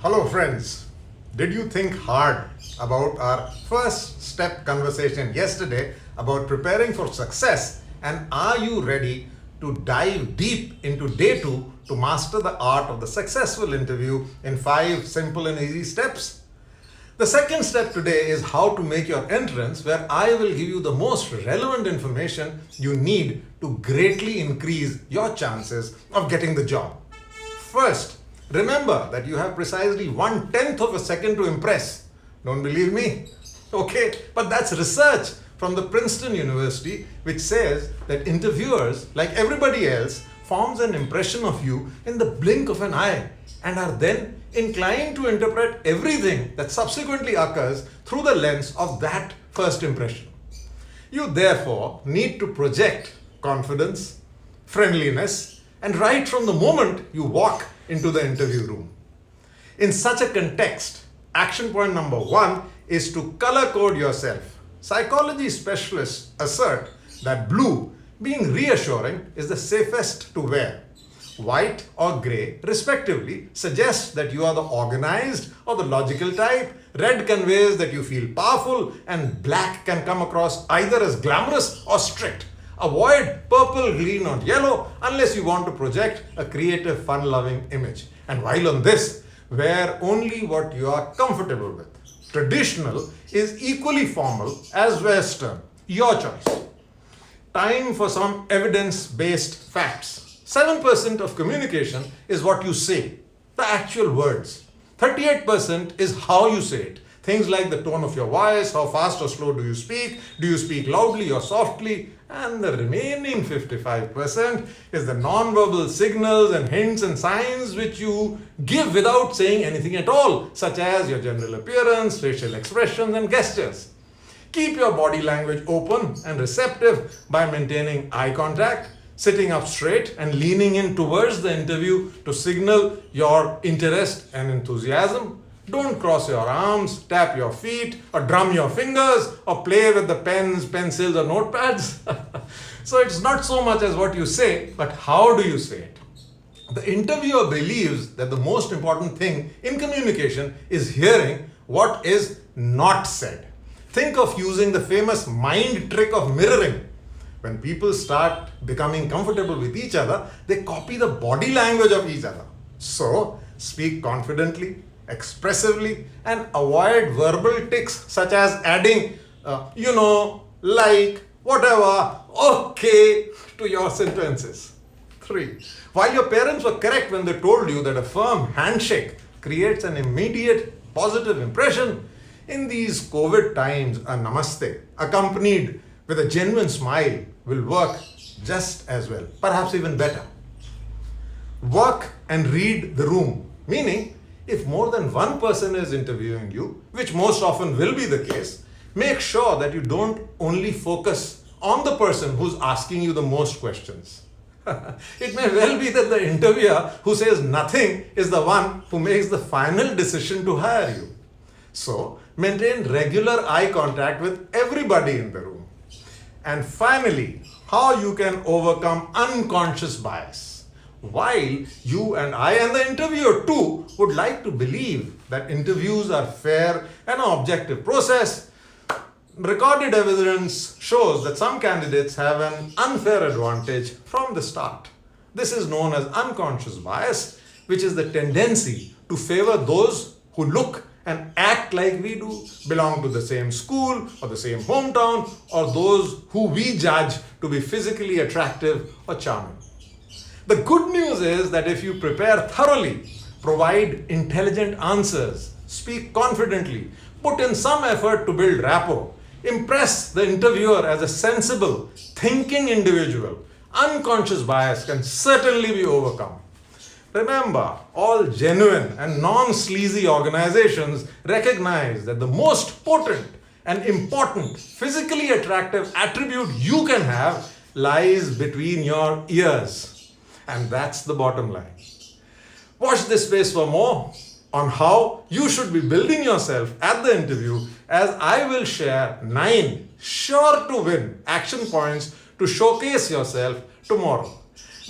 Hello friends, did you think hard about our first step conversation yesterday about preparing for success, and are you ready to dive deep into day 2 to master the art of the successful interview in 5 simple and easy steps? The second step today is how to make your entrance, where I will give you the most relevant information you need to greatly increase your chances of getting the job. First, remember that you have precisely 1/10 of a second to impress. Don't believe me? Okay, but that's research from the Princeton University which says that interviewers, like everybody else, forms an impression of you in the blink of an eye and are then inclined to interpret everything that subsequently occurs through the lens of that first impression. You therefore need to project confidence, friendliness, and right from the moment you walk into the interview room. In such a context, action point number 1 is to color code yourself. Psychology specialists assert that blue, being reassuring, is the safest to wear. White or grey, respectively, suggests that you are the organized or the logical type. Red conveys that you feel powerful, and black can come across either as glamorous or strict. Avoid purple, green, or yellow unless you want to project a creative, fun-loving image. And while on this, wear only what you are comfortable with. Traditional is equally formal as Western. Your choice. Time for some evidence-based facts. 7% of communication is what you say, the actual words. 38% is how you say it. Things like the tone of your voice, how fast or slow do you speak loudly or softly, and the remaining 55% is the non-verbal signals and hints and signs which you give without saying anything at all, such as your general appearance, facial expressions, and gestures. Keep your body language open and receptive by maintaining eye contact, sitting up straight and leaning in towards the interview to signal your interest and enthusiasm. Don't cross your arms, tap your feet, or drum your fingers, or play with the pens, pencils, or notepads. So it's not so much as what you say, but how do you say it? The interviewer believes that the most important thing in communication is hearing what is not said. Think of using the famous mind trick of mirroring. When people start becoming comfortable with each other, they copy the body language of each other. So, speak confidently, expressively, and avoid verbal tics such as adding, like, whatever, okay to your sentences. 3. While your parents were correct when they told you that a firm handshake creates an immediate positive impression, in these COVID times, a Namaste accompanied with a genuine smile will work just as well, perhaps even better. Work and read the room, meaning if more than one person is interviewing you, which most often will be the case, make sure that you don't only focus on the person who's asking you the most questions. It may well be that the interviewer who says nothing is the one who makes the final decision to hire you. So, maintain regular eye contact with everybody in the room. And finally, how you can overcome unconscious bias. While you and I and the interviewer too would like to believe that interviews are fair and an objective process, recorded evidence shows that some candidates have an unfair advantage from the start. This is known as unconscious bias, which is the tendency to favor those who look and act like we do, belong to the same school or the same hometown, or those who we judge to be physically attractive or charming. The good news is that if you prepare thoroughly, provide intelligent answers, speak confidently, put in some effort to build rapport, impress the interviewer as a sensible, thinking individual, unconscious bias can certainly be overcome. Remember, all genuine and non-sleazy organizations recognize that the most potent and important physically attractive attribute you can have lies between your ears. And that's the bottom line. Watch this space for more on how you should be building yourself at the interview, as I will share 9 sure to win action points to showcase yourself tomorrow.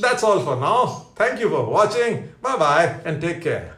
That's all for now. Thank you for watching. Bye bye and take care.